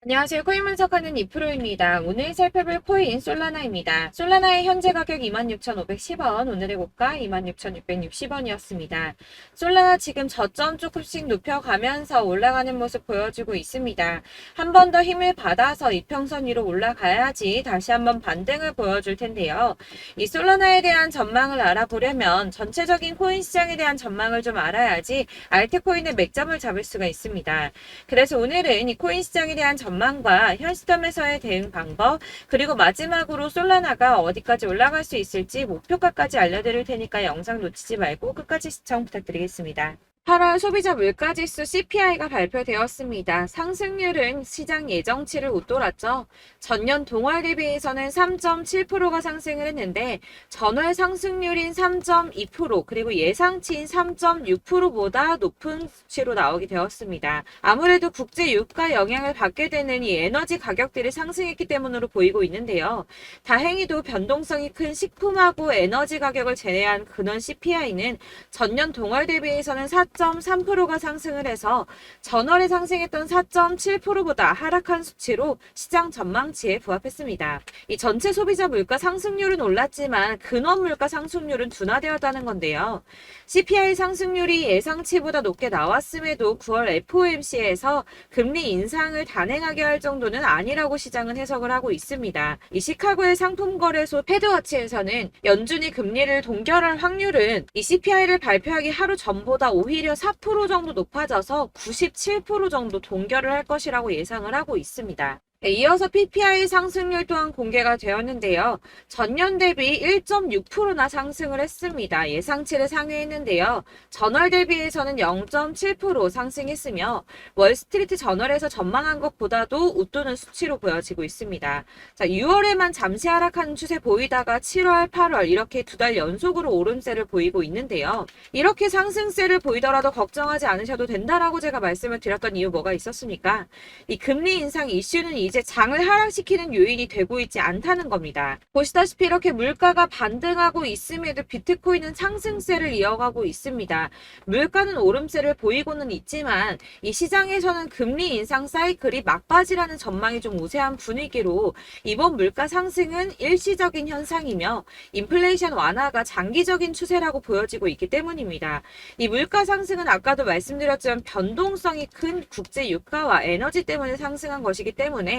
안녕하세요. 코인 분석하는 이프로입니다. 오늘 살펴볼 코인 솔라나입니다. 솔라나의 현재 가격 26,510원, 오늘의 고가 26,660원이었습니다. 솔라나 지금 저점 조금씩 높여가면서 올라가는 모습 보여주고 있습니다. 한 번 더 힘을 받아서 이평선 위로 올라가야지 다시 한번 반등을 보여줄 텐데요. 이 솔라나에 대한 전망을 알아보려면 전체적인 코인 시장에 대한 전망을 좀 알아야지 알트코인의 맥점을 잡을 수가 있습니다. 그래서 오늘은 이 코인 시장에 대한 전망과 현 시점에서의 대응 방법, 그리고 마지막으로 솔라나가 어디까지 올라갈 수 있을지 목표가까지 알려드릴 테니까 영상 놓치지 말고 끝까지 시청 부탁드리겠습니다. 8월 소비자 물가지수 CPI가 발표되었습니다. 상승률은 시장 예정치를 웃돌았죠. 전년 동월 대비해서는 3.7%가 상승을 했는데 전월 상승률인 3.2% 그리고 예상치인 3.6%보다 높은 수치로 나오게 되었습니다. 아무래도 국제 유가 영향을 받게 되는 이 에너지 가격들이 상승했기 때문으로 보이고 있는데요. 다행히도 변동성이 큰 식품하고 에너지 가격을 제외한 근원 CPI는 전년 동월 대비해서는 4.3%가 상승을 해서 전월에 상승했던 4.7%보다 하락한 수치로 시장 전망치에 부합했습니다. 이 전체 소비자 물가 상승률은 올랐지만 근원 물가 상승률은 둔화되었다는 건데요. CPI 상승률이 예상치보다 높게 나왔음에도 9월 FOMC에서 금리 인상을 단행하게 할 정도는 아니라고 시장은 해석을 하고 있습니다. 이 시카고의 상품거래소 패드워치에서는 연준이 금리를 동결할 확률은 이 CPI를 발표하기 하루 전보다 오히려 4% 정도 높아져서 97% 정도 동결을 할 것이라고 예상을 하고 있습니다. 이어서 PPI 상승률 또한 공개가 되었는데요. 전년 대비 1.6%나 상승을 했습니다. 예상치를 상회했는데요. 전월 대비해서는 0.7% 상승했으며 월스트리트 저널에서 전망한 것보다도 웃도는 수치로 보여지고 있습니다. 자, 6월에만 잠시 하락하는 추세 보이다가 7월, 8월 이렇게 두 달 연속으로 오름세를 보이고 있는데요. 이렇게 상승세를 보이더라도 걱정하지 않으셔도 된다라고 제가 말씀을 드렸던 이유 뭐가 있었습니까? 이 금리 인상 이슈는 이제 장을 하락시키는 요인이 되고 있지 않다는 겁니다. 보시다시피 이렇게 물가가 반등하고 있음에도 비트코인은 상승세를 이어가고 있습니다. 물가는 오름세를 보이고는 있지만 이 시장에서는 금리 인상 사이클이 막바지라는 전망이 좀 우세한 분위기로 이번 물가 상승은 일시적인 현상이며 인플레이션 완화가 장기적인 추세라고 보여지고 있기 때문입니다. 이 물가 상승은 아까도 말씀드렸지만 변동성이 큰 국제 유가와 에너지 때문에 상승한 것이기 때문에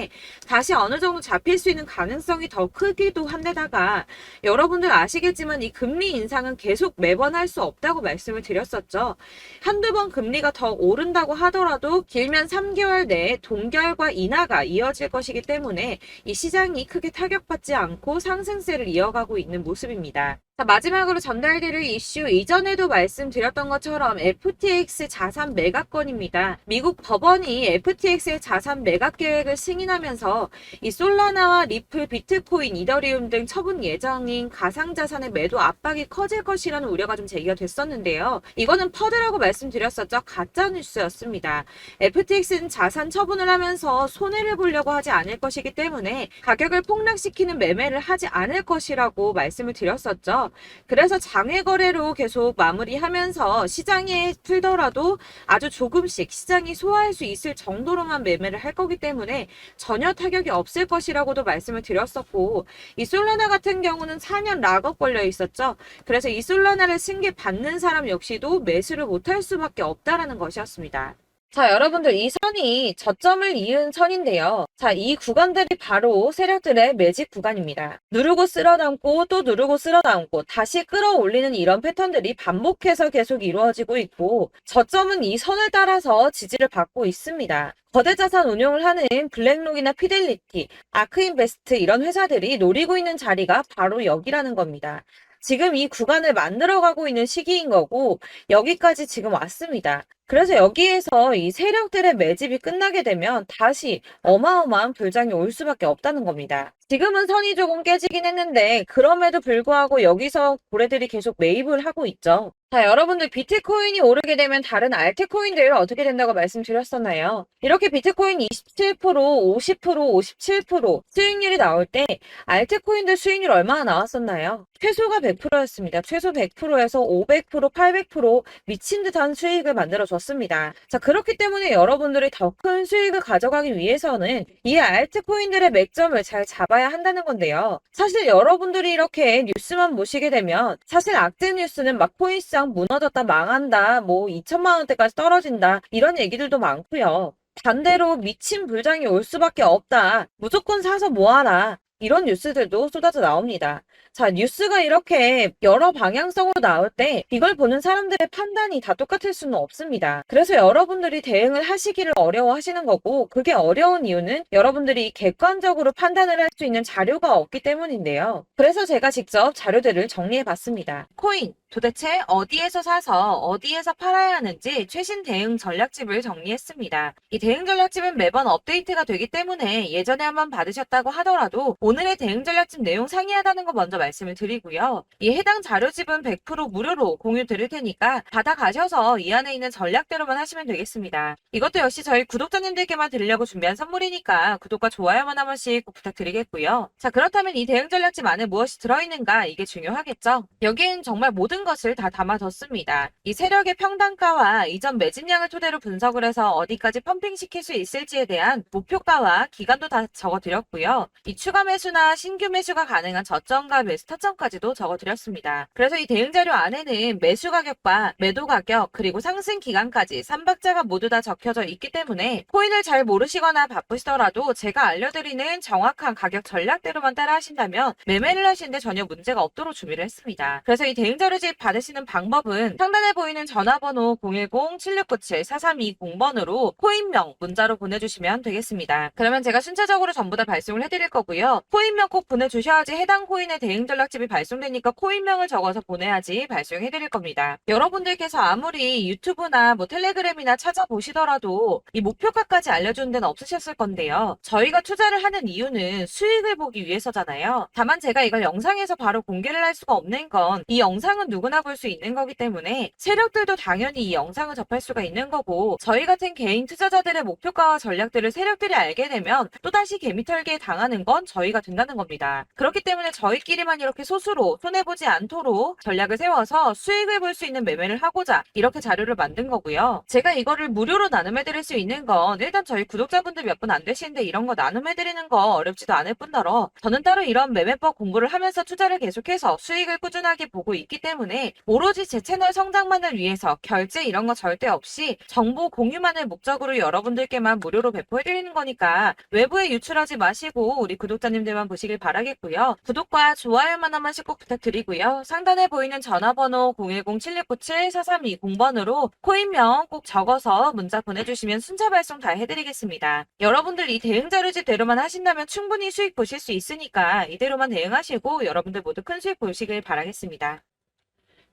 다시 어느 정도 잡힐 수 있는 가능성이 더 크기도 한데다가 여러분들 아시겠지만 이 금리 인상은 계속 매번 할 수 없다고 말씀을 드렸었죠. 한두 번 금리가 더 오른다고 하더라도 길면 3개월 내에 동결과 인하가 이어질 것이기 때문에 이 시장이 크게 타격받지 않고 상승세를 이어가고 있는 모습입니다. 자, 마지막으로 전달드릴 이슈 이전에도 말씀드렸던 것처럼 FTX 자산 매각건입니다. 미국 법원이 FTX의 자산 매각 계획을 승인하면서 이 솔라나와 리플, 비트코인, 이더리움 등 처분 예정인 가상자산의 매도 압박이 커질 것이라는 우려가 좀 제기가 됐었는데요. 이거는 퍼드라고 말씀드렸었죠. 가짜 뉴스였습니다. FTX는 자산 처분을 하면서 손해를 보려고 하지 않을 것이기 때문에 가격을 폭락시키는 매매를 하지 않을 것이라고 말씀을 드렸었죠. 그래서 장외 거래로 계속 마무리하면서 시장에 풀더라도 아주 조금씩 시장이 소화할 수 있을 정도로만 매매를 할 거기 때문에 전혀 타격이 없을 것이라고도 말씀을 드렸었고, 이 솔라나 같은 경우는 4년 락업 걸려 있었죠. 그래서 이 솔라나를 승계 받는 사람 역시도 매수를 못할 수밖에 없다라는 것이었습니다. 자, 여러분들 이 선이 저점을 이은 선인데요. 자, 이 구간들이 바로 세력들의 매직 구간입니다. 누르고 쓸어담고 또 누르고 쓸어담고 다시 끌어올리는 이런 패턴들이 반복해서 계속 이루어지고 있고, 저점은 이 선을 따라서 지지를 받고 있습니다. 거대 자산 운용을 하는 블랙록이나 피델리티, 아크인베스트 이런 회사들이 노리고 있는 자리가 바로 여기라는 겁니다. 지금 이 구간을 만들어가고 있는 시기인 거고 여기까지 지금 왔습니다. 그래서 여기에서 이 세력들의 매집이 끝나게 되면 다시 어마어마한 불장이 올 수밖에 없다는 겁니다. 지금은 선이 조금 깨지긴 했는데 그럼에도 불구하고 여기서 고래들이 계속 매입을 하고 있죠. 자, 여러분들 비트코인이 오르게 되면 다른 알트코인들 어떻게 된다고 말씀드렸었나요? 이렇게 비트코인 27%, 50%, 57% 수익률이 나올 때 알트코인들 수익률 얼마나 나왔었나요? 최소가 100%였습니다. 최소 100%에서 500%, 800% 미친 듯한 수익을 만들어줬습니다. 자, 그렇기 때문에 여러분들이 더 큰 수익을 가져가기 위해서는 이 알트코인들의 맥점을 잘 잡아야 한다는 건데요. 사실 여러분들이 이렇게 뉴스만 보시게 되면 사실 악재 뉴스는 막 코인시장 무너졌다, 망한다, 뭐 2천만 원대까지 떨어진다 이런 얘기들도 많고요. 반대로 미친 불장이 올 수밖에 없다. 무조건 사서 모아라. 이런 뉴스들도 쏟아져 나옵니다. 자, 뉴스가 이렇게 여러 방향성으로 나올 때 이걸 보는 사람들의 판단이 다 똑같을 수는 없습니다. 그래서 여러분들이 대응을 하시기를 어려워하시는 거고, 그게 어려운 이유는 여러분들이 객관적으로 판단을 할 수 있는 자료가 없기 때문인데요. 그래서 제가 직접 자료들을 정리해 봤습니다. 코인 도대체 어디에서 사서 어디에서 팔아야 하는지 최신 대응 전략집을 정리했습니다. 이 대응 전략집은 매번 업데이트가 되기 때문에 예전에 한번 받으셨다고 하더라도 오늘의 대응 전략집 내용 상이하다는 거 먼저 말씀을 드리고요. 이 해당 자료집은 100% 무료로 공유 드릴 테니까 받아가셔서 이 안에 있는 전략대로만 하시면 되겠습니다. 이것도 역시 저희 구독자님들께만 드리려고 준비한 선물이니까 구독과 좋아요만 한 번씩 꼭 부탁드리겠고요. 자, 그렇다면 이 대응 전략집 안에 무엇이 들어있는가, 이게 중요하겠죠? 여기엔 정말 모든 것을 다 담아뒀습니다. 이 세력의 평단가와 이전 매집량을 토대로 분석을 해서 어디까지 펌핑시킬 수 있을지에 대한 목표가와 기간도 다 적어드렸고요. 이 추가 매수나 신규 매수가 가능한 저점과 매수 타점까지도 적어드렸습니다. 그래서 이 대응 자료 안에는 매수 가격과 매도 가격 그리고 상승 기간까지 3박자가 모두 다 적혀져 있기 때문에 코인을 잘 모르시거나 바쁘시더라도 제가 알려드리는 정확한 가격 전략대로만 따라 하신다면 매매를 하시는데 전혀 문제가 없도록 준비를 했습니다. 그래서 이 대응 자료집 받으시는 방법은 상단에 보이는 전화번호 010-7697-4320번으로 코인명 문자로 보내주시면 되겠습니다. 그러면 제가 순차적으로 전부 다 발송을 해드릴 거고요. 코인명 꼭 보내주셔야지 해당 코인의 대응 전략집이 발송되니까 코인명을 적어서 보내야지 발송해드릴 겁니다. 여러분들께서 아무리 유튜브나 뭐 텔레그램이나 찾아보시더라도 이 목표가까지 알려주는 데는 없으셨을 건데요. 저희가 투자를 하는 이유는 수익을 보기 위해서잖아요. 다만 제가 이걸 영상에서 바로 공개를 할 수가 없는 건 이 영상은 누구나 볼 수 있는 거기 때문에 세력들도 당연히 이 영상을 접할 수가 있는 거고, 저희 같은 개인 투자자들의 목표가와 전략들을 세력들이 알게 되면 또다시 개미털기에 당하는 건 저희가 된다는 겁니다. 그렇기 때문에 저희끼리만 이렇게 소수로 손해보지 않도록 전략을 세워서 수익을 볼 수 있는 매매를 하고자 이렇게 자료를 만든 거고요. 제가 이거를 무료로 나눔해드릴 수 있는 건 일단 저희 구독자분들 몇 분 안 되시는데 이런 거 나눔해드리는 거 어렵지도 않을 뿐더러 저는 따로 이런 매매법 공부를 하면서 투자를 계속해서 수익을 꾸준하게 보고 있기 때문에 오로지 제 채널 성장만을 위해서 결제 이런 거 절대 없이 정보 공유만을 목적으로 여러분들께만 무료로 배포해드리는 거니까 외부에 유출하지 마시고 우리 구독자님들만 보시길 바라겠고요. 구독과 좋아요만 한 번씩 꼭 부탁드리고요. 상단에 보이는 전화번호 010-7697-4320번으로 코인명 꼭 적어서 문자 보내주시면 순차 발송 다 해드리겠습니다. 여러분들 이 대응 자료집대로만 하신다면 충분히 수익 보실 수 있으니까 이대로만 대응하시고 여러분들 모두 큰 수익 보시길 바라겠습니다.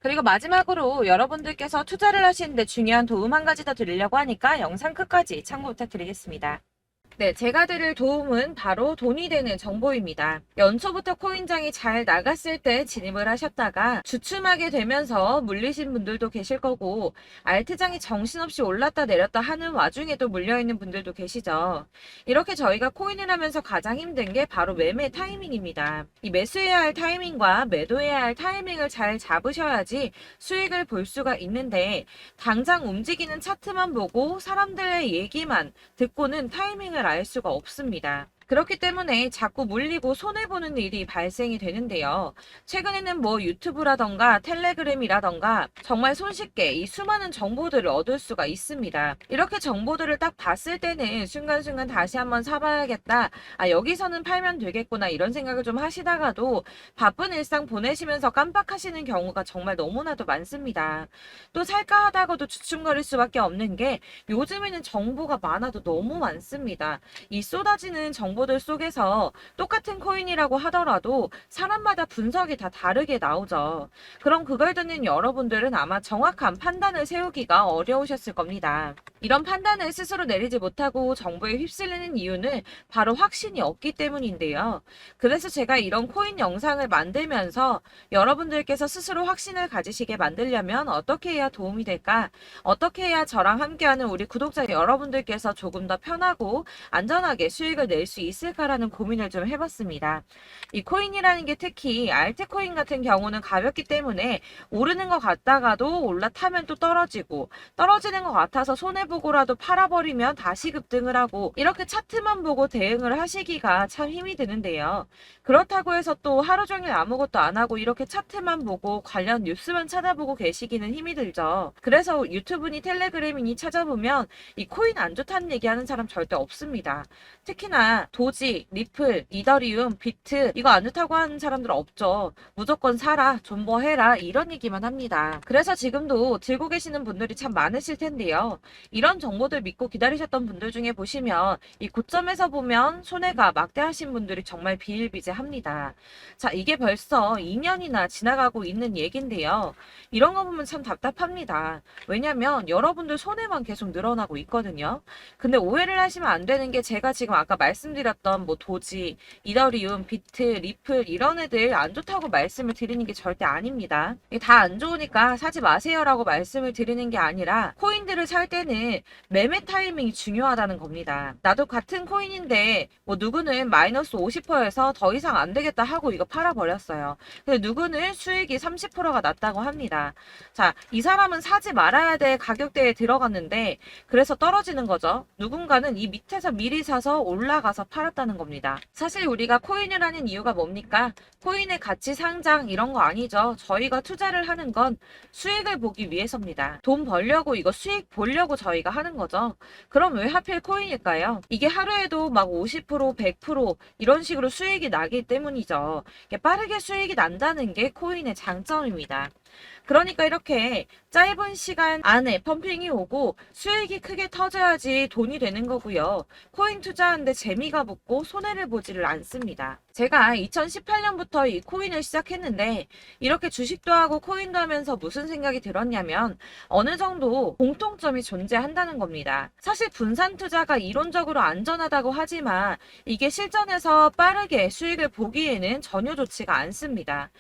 그리고 마지막으로 여러분들께서 투자를 하시는데 중요한 도움 한 가지 더 드리려고 하니까 영상 끝까지 참고 부탁드리겠습니다. 네, 제가 드릴 도움은 바로 돈이 되는 정보입니다. 연초부터 코인장이 잘 나갔을 때 진입을 하셨다가 주춤하게 되면서 물리신 분들도 계실 거고, 알트장이 정신없이 올랐다 내렸다 하는 와중에도 물려있는 분들도 계시죠. 이렇게 저희가 코인을 하면서 가장 힘든 게 바로 매매 타이밍입니다. 이 매수해야 할 타이밍과 매도해야 할 타이밍을 잘 잡으셔야지 수익을 볼 수가 있는데, 당장 움직이는 차트만 보고 사람들의 얘기만 듣고는 타이밍을 알 수가 없습니다. 그렇기 때문에 자꾸 물리고 손해보는 일이 발생이 되는데요. 최근에는 뭐 유튜브라던가 텔레그램이라던가 정말 손쉽게 이 수많은 정보들을 얻을 수가 있습니다. 이렇게 정보들을 딱 봤을 때는 순간순간 다시 한번 사봐야겠다, 아 여기서는 팔면 되겠구나 이런 생각을 좀 하시다가도 바쁜 일상 보내시면서 깜빡하시는 경우가 정말 너무나도 많습니다. 또 살까 하다가도 주춤거릴 수밖에 없는 게 요즘에는 정보가 많아도 너무 많습니다. 이 쏟아지는 정보 정보들 속에서 똑같은 코인이라고 하더라도 사람마다 분석이 다 다르게 나오죠. 그럼 그걸 듣는 여러분들은 아마 정확한 판단을 세우기가 어려우셨을 겁니다. 이런 판단을 스스로 내리지 못하고 정보에 휩쓸리는 이유는 바로 확신이 없기 때문인데요. 그래서 제가 이런 코인 영상을 만들면서 여러분들께서 스스로 확신을 가지시게 만들려면 어떻게 해야 도움이 될까? 어떻게 해야 저랑 함께하는 우리 구독자 여러분들께서 조금 더 편하고 안전하게 수익을 낼 수 있을까라는 고민을 좀 해봤습니다. 이 코인이라는 게 특히 알트코인 같은 경우는 가볍기 때문에 오르는 것 같다가도 올라타면 또 떨어지고 떨어지는 것 같아서 손해보고라도 팔아버리면 다시 급등을 하고 이렇게 차트만 보고 대응을 하시기가 참 힘이 드는데요. 그렇다고 해서 또 하루 종일 아무것도 안 하고 이렇게 차트만 보고 관련 뉴스만 찾아보고 계시기는 힘이 들죠. 그래서 유튜브니 텔레그램이니 찾아보면 이 코인 안 좋다는 얘기하는 사람 절대 없습니다. 특히나 도지, 리플, 이더리움, 비트 이거 안 좋다고 하는 사람들 없죠. 무조건 사라, 존버해라 이런 얘기만 합니다. 그래서 지금도 들고 계시는 분들이 참 많으실 텐데요. 이런 정보들 믿고 기다리셨던 분들 중에 보시면 이 고점에서 보면 손해가 막대하신 분들이 정말 비일비재합니다. 자, 이게 벌써 2년이나 지나가고 있는 얘긴데요. 이런 거 보면 참 답답합니다. 왜냐면 여러분들 손해만 계속 늘어나고 있거든요. 근데 오해를 하시면 안 되는 게 제가 지금 아까 말씀드렸던 뭐 도지, 이더리움, 비트, 리플 이런 애들 안 좋다고 말씀을 드리는 게 절대 아닙니다. 다 안 좋으니까 사지 마세요라고 말씀을 드리는 게 아니라 코인들을 살 때는 매매 타이밍이 중요하다는 겁니다. 나도 같은 코인인데 뭐 누구는 마이너스 50%에서 더 이상 안 되겠다 하고 이거 팔아버렸어요. 근데 누구는 수익이 30%가 났다고 합니다. 자, 이 사람은 사지 말아야 될 가격대에 들어갔는데 그래서 떨어지는 거죠. 누군가는 이 밑에서 미리 사서 올라가서 팔았다는 겁니다. 사실 우리가 코인을 하는 이유가 뭡니까? 코인의 가치 상장 이런 거 아니죠. 저희가 투자를 하는 건 수익을 보기 위해서입니다. 돈 벌려고 이거 수익 보려고 저희가 하는 거죠. 그럼 왜 하필 코인일까요? 이게 하루에도 막 50%, 100% 이런 식으로 수익이 나기 때문이죠. 빠르게 수익이 난다는 게 코인의 장점입니다. 그러니까 이렇게 짧은 시간 안에 펌핑이 오고 수익이 크게 터져야지 돈이 되는 거고요. 코인 투자하는데 재미가 붙고 손해를 보지를 않습니다. 제가 2018년부터 이 코인을 시작했는데 이렇게 주식도 하고 코인도 하면서 무슨 생각이 들었냐면 어느 정도 공통점이 존재한다는 겁니다. 사실 분산 투자가 이론적으로 안전하다고 하지만 이게 실전에서 빠르게 수익을 보기에는 전혀 좋지가 않습니다.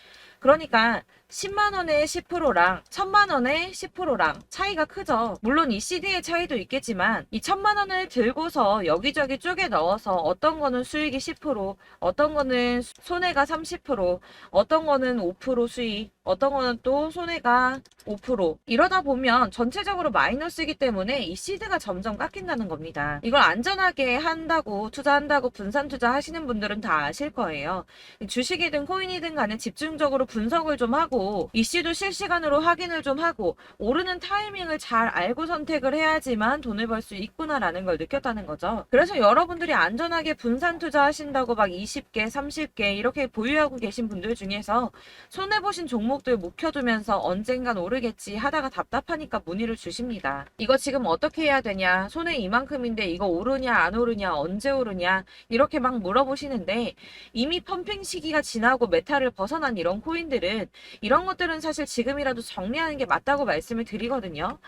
그러니까 10만원에 10%랑 1000만원에 10%랑 차이가 크죠. 물론 이 CD의 차이도 있겠지만 이 1000만원을 들고서 여기저기 쪼개 넣어서 어떤 거는 수익이 10%, 어떤 거는 손해가 30%, 어떤 거는 5% 수익, 어떤 거는 또 손해가 5% 이러다 보면 전체적으로 마이너스이기 때문에 이 시드가 점점 깎인다는 겁니다. 이걸 안전하게 한다고 투자한다고 분산 투자하시는 분들은 다 아실 거예요. 주식이든 코인이든 간에 집중적으로 분석을 좀 하고 이슈도 실시간으로 확인을 좀 하고 오르는 타이밍을 잘 알고 선택을 해야지만 돈을 벌 수 있구나라는 걸 느꼈다는 거죠. 그래서 여러분들이 안전하게 분산 투자하신다고 막 20개, 30개 이렇게 보유하고 계신 분들 중에서 손해보신 종목들 묵혀두면서 언젠간 오르겠지 하다가 답답하니까 문의를 주십니다. 이거 지금 어떻게 해야 되냐? 손해 이만큼인데 이거 오르냐 안 오르냐 언제 오르냐 이렇게 막 물어보시는데 이미 펌핑 시기가 지나고 메타를 벗어난 이런 코인들은 이런 것들은 사실 지금이라도 정리하는 게 맞다고 말씀을 드리거든요.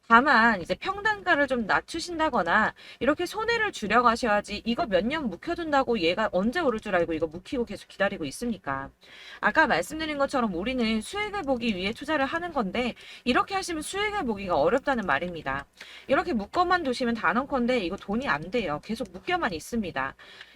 다만 이제 평단가를 좀 낮추신다거나 이렇게 손해를 줄여가셔야지 이거 몇 년 묵혀둔다고 얘가 언제 오를 줄 알고 이거 묵히고 계속 기다리고 있습니까? 아까 말씀드린 것처럼 우리는 수익을 보기 위해 투자를 하는 건데 이렇게 하시면 수익을 보기가 어렵다는 말입니다. 이렇게 묶어만 두시면 단언컨대 이거 돈이 안 돼요. 계속 묶여만 있습니다.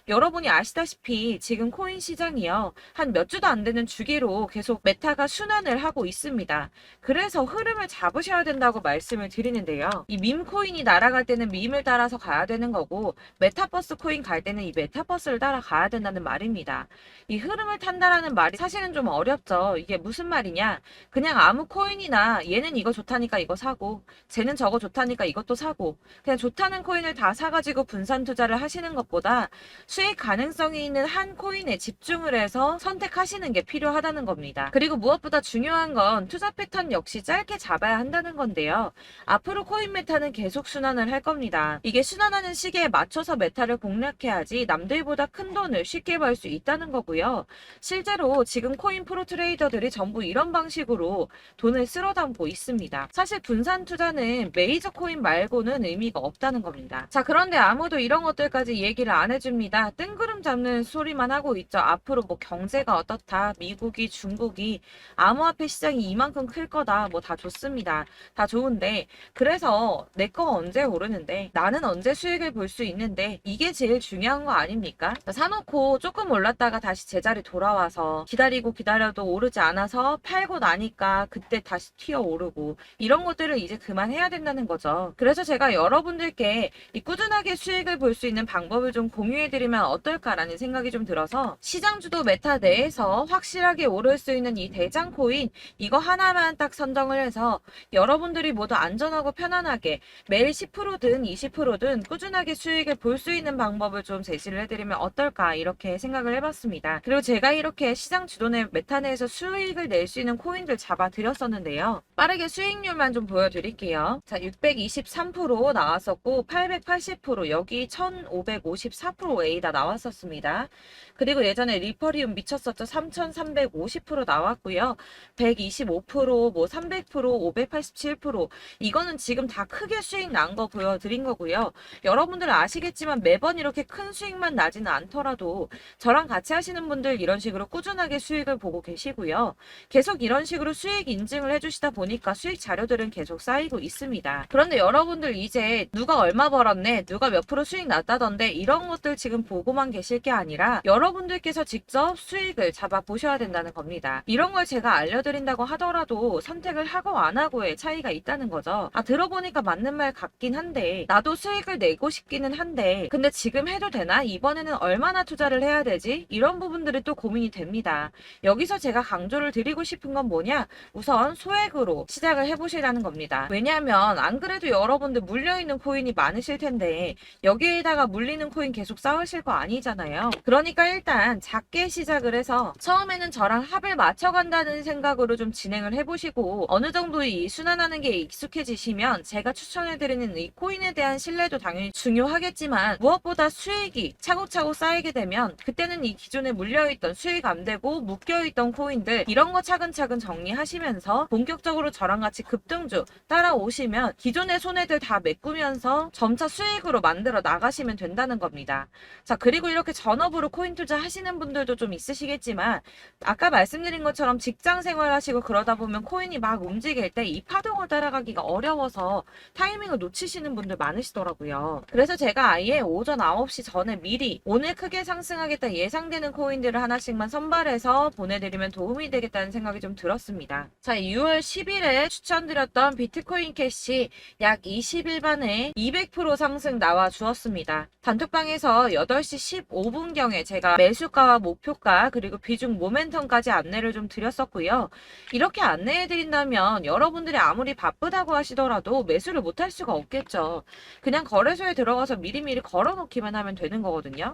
여러분이 아시다시피 지금 코인 시장이요. 한 몇 주도 안 되는 주기로 계속 메타가 순환을 하고 있습니다. 그래서 흐름을 잡으셔야 된다고 말씀을 드리는데요. 이 밈 코인이 날아갈 때는 밈을 따라서 가야 되는 거고 메타버스 코인 갈 때는 이 메타버스를 따라가야 된다는 말입니다. 이 흐름을 탄다라는 말이 사실은 좀 어렵죠. 이게 무슨 말이냐? 그냥 아무 코인이나 얘는 이거 좋다니까 이거 사고 쟤는 저거 좋다니까 이것도 사고 그냥 좋다는 코인을 다 사가지고 분산 투자를 하시는 것보다 수익 가능성이 있는 한 코인에 집중을 해서 선택하시는 게 필요하다는 겁니다. 그리고 무엇보다 중요한 건 투자 패턴 역시 짧게 잡아야 한다는 건데요. 앞으로 코인 메타는 계속 순환을 할 겁니다. 이게 순환하는 시기에 맞춰서 메타를 공략해야지 남들보다 큰 돈을 쉽게 벌 수 있다는 거고요. 실제로 지금 코인 프로 트레이더들이 전부 이런 방식으로 돈을 쓸어 담고 있습니다. 사실 분산 투자는 메이저 코인 말고는 의미가 없다는 겁니다. 자, 그런데 아무도 이런 것들까지 얘기를 안 해줍니다. 뜬구름 잡는 소리만 하고 있죠. 앞으로 뭐 경제가 어떻다, 미국이, 중국이, 암호화폐 시장이 이만큼 클 거다, 뭐 다 좋습니다. 다 좋은데, 그래서 내 거 언제 오르는데, 나는 언제 수익을 볼 수 있는데, 이게 제일 중요한 거 아닙니까? 사놓고 조금 올랐다가 다시 제자리 돌아와서 기다리고 기다려도 오르지 않아서 팔고 나니까 그때 다시 튀어 오르고, 이런 것들을 이제 그만해야 된다는 거죠. 그래서 제가 여러분들께 이 꾸준하게 수익을 볼 수 있는 방법을 좀 공유해드리면 어떨까라는 생각이 좀 들어서, 시장주도 메타 내에서 확실하게 오를 수 있는 이 대장 코인, 이거 하나만 딱 선정을 해서 여러분들이 모두 안전하고 편안하게 매일 10%든 20%든 꾸준하게 수익을 볼 수 있는 방법을 좀 제시를 해드리면 어떨까, 이렇게 생각을 해봤습니다. 그리고 제가 이렇게 시장 주도내 메타 내에서 수익을 낼 수 있는 코인들 잡아드렸었는데요. 빠르게 수익률만 좀 보여드릴게요. 자, 623% 나왔었고 880%, 여기 1554%A다 나왔었습니다. 그리고 예전에 리퍼리움 미쳤었죠. 3350% 나왔고요. 125%, 뭐 300%, 587%, 이거는 지금 다 크게 수익 난 거 보여드린 거고요. 여러분들 아시겠지만 매번 이렇게 큰 수익만 나지는 않더라도 저랑 같이 하시는 분들 이런 식으로 꾸준하게 수익을 보고 계시고요. 계속 이런 식으로 수익 인증을 해주시다 보니까 수익 자료들은 계속 쌓이고 있습니다. 그런데 여러분들 이제 누가 얼마 벌었네, 누가 몇 프로 수익 났다던데, 이런 것들 지금 보고만 계실 게 아니라 여러분들께서 직접 수익을 잡아 보셔야 된다는 겁니다. 이런 걸 제가 알려드린다고 하더라도 선택을 하고 안 하고의 차이가 있다는 거죠. 아, 들어보니까 맞는 말 같긴 한데, 나도 수익을 내고 싶기는 한데 근데 지금 해도 되나? 이번에는 얼마나 투자를 해야 되지? 이런 부분들이 또 고민이 됩니다. 여기서 제가 강조를 드리고 싶은 건 뭐냐? 우선 소액으로 시작을 해보시라는 겁니다. 왜냐하면 안 그래도 여러분들 물려있는 코인이 많으실 텐데 여기에다가 물리는 코인 계속 쌓으실 거 아니잖아요. 그러니까 일단 작게 시작을 해서 처음에는 저랑 합을 맞춰간다는 생각으로 좀 진행을 해보시고, 어느 정도 이 순환하는 게 익숙해지시면 제가 추천해드리는 이 코인에 대한 신뢰도 당연히 중요하겠지만, 무엇보다 수익이 차곡차곡 쌓이게 되면 그때는 이 기존에 물려있던 수익 안 되고 묶여있던 코인들, 이런 거 차근차근 정리하시면서 본격적으로 저랑 같이 급등주 따라오시면 기존의 손해들 다 메꾸면서 점차 수익으로 만들어 나가시면 된다는 겁니다. 자, 그리고 이렇게 전업으로 코인 투자 하시는 분들도 좀 있으시겠지만, 아까 말씀드린 것처럼 직장 생활하시고 그러다 보면 코인이 막 움직일 때 이 파동을 따라가기가 어려워서 타이밍을 놓치시는 분들 많으시더라고요. 그래서 제가 아예 오전 9시 전에 미리 오늘 크게 상승하겠다 예상되는 코인들을 하나씩만 선발해서 보내드리면 도움이 되겠다는 생각이 좀 들었습니다. 자, 6월 10일에 추천드렸던 비트코인 캐시 약 20일 만에 200% 상승 나와 주었습니다. 단톡방에서 8시 15분경에 제가 매수가와 목표가 그리고 비중 모멘텀까지 안내를 좀 드렸었고요. 이렇게 안내해드린다면 여러분들이 아무리 바쁘다고 하시더라도 매수를 못할 수가 없겠죠. 그냥 거래소에 들어가서 미리미리 걸어놓기만 하면 되는 거거든요.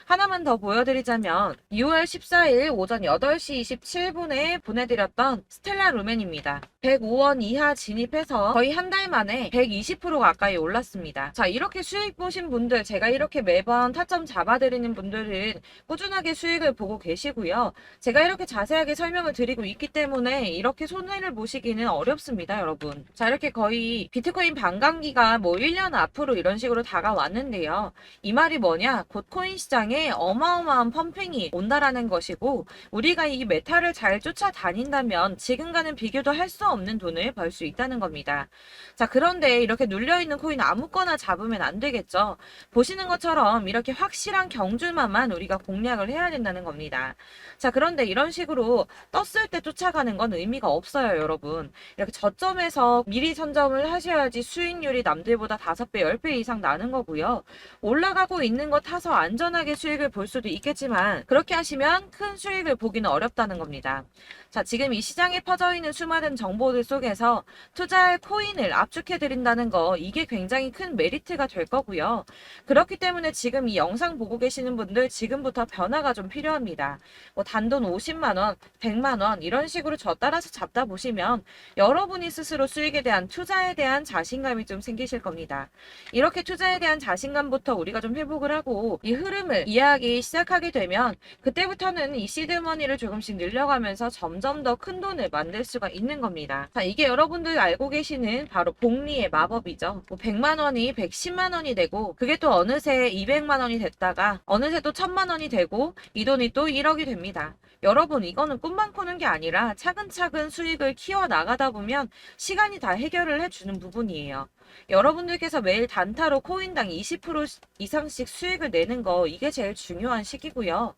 하나만 더 보여드리자면 6월 14일 오전 8시 27분에 보내드렸던 스텔라 루멘입니다. 105원 이하 진입해서 거의 한 달 만에 120% 가까이 올랐습니다. 자, 이렇게 수익 보신 분들, 제가 이렇게 매번 타점 잡아드리는 분들은 꾸준하게 수익을 보고 계시고요. 제가 이렇게 자세하게 설명을 드리고 있기 때문에 이렇게 손해를 보시기는 어렵습니다, 여러분. 자, 이렇게 거의 비트코인 반감기가 뭐 1년 앞으로 이런 식으로 다가왔는데요. 이 말이 뭐냐? 곧 코인 시장에 어마어마한 펌핑이 온다라는 것이고, 우리가 이 메타를 잘 쫓아다닌다면 지금과는 비교도 할 수 없는 돈을 벌 수 있다는 겁니다. 자, 그런데 이렇게 눌려있는 코인 아무거나 잡으면 안 되겠죠. 보시는 것처럼 이렇게 확실한 경주만만 우리가 공략을 해야 된다는 겁니다. 자, 그런데 이런 식으로 떴을 때 쫓아가는 건 의미가 없어요, 여러분. 이렇게 저점에서 미리 선점을 하셔야지 수익률이 남들보다 5배, 10배 이상 나는 거고요. 올라가고 있는 거 타서 안전하게 수익을 볼 수도 있겠지만 그렇게 하시면 큰 수익을 보기는 어렵다는 겁니다. 자, 지금 이 시장에 퍼져 있는 수많은 정보들 속에서 투자할 코인을 압축해드린다는 거, 이게 굉장히 큰 메리트가 될 거고요. 그렇기 때문에 지금 이 영상 보고 계신 받으시는 분들 지금부터 변화가 좀 필요합니다. 뭐 단돈 50만 원, 100만 원 이런 식으로 저 따라서 잡다 보시면 여러분이 스스로 수익에 대한 투자에 대한 자신감이 좀 생기실 겁니다. 이렇게 투자에 대한 자신감부터 우리가 좀 회복을 하고 이 흐름을 이해하기 시작하게 되면 그때부터는 이 시드머니를 조금씩 늘려가면서 점점 더 큰 돈을 만들 수가 있는 겁니다. 자, 이게 여러분들 알고 계시는 바로 복리의 마법이죠. 뭐 100만 원이 110만 원이 되고 그게 또 어느새 200만 원이 됐다가 어느새 또 1000만 원이 되고 이 돈이 또 1억이 됩니다. 여러분 이거는 꿈만 꾸는 게 아니라 차근차근 수익을 키워 나가다 보면 시간이 다 해결을 해주는 부분이에요. 여러분들께서 매일 단타로 코인당 20% 이상씩 수익을 내는 거 이게 제일 중요한 시기고요.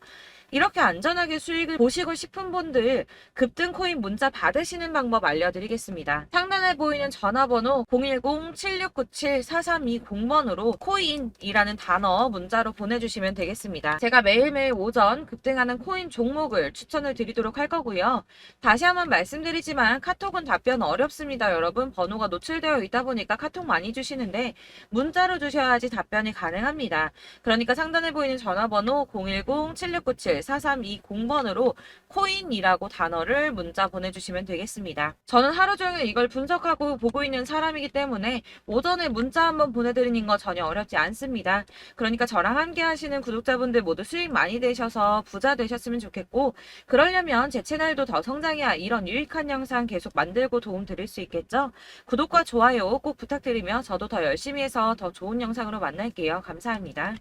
이렇게 안전하게 수익을 보시고 싶은 분들 급등 코인 문자 받으시는 방법 알려드리겠습니다. 상단에 보이는 전화번호 010-7697-4320번으로 코인이라는 단어 문자로 보내주시면 되겠습니다. 제가 매일매일 오전 급등하는 코인 종목을 추천을 드리도록 할 거고요. 다시 한번 말씀드리지만 카톡은 답변 어렵습니다. 여러분 번호가 노출되어 있다 보니까 카톡 많이 주시는데 문자로 주셔야지 답변이 가능합니다. 그러니까 상단에 보이는 전화번호 010-7697-4320번으로 코인이라고 단어를 문자 보내주시면 되겠습니다. 저는 하루 종일 이걸 분석하고 보고 있는 사람이기 때문에 오전에 문자 한번 보내드리는 거 전혀 어렵지 않습니다. 그러니까 저랑 함께 하시는 구독자분들 모두 수익 많이 되셔서 부자 되셨으면 좋겠고 그러려면 제 채널도 더 성장해야 이런 유익한 영상 계속 만들고 도움 드릴 수 있겠죠? 구독과 좋아요 꼭 부탁드리며 저도 더 열심히 해서 더 좋은 영상으로 만날게요. 감사합니다.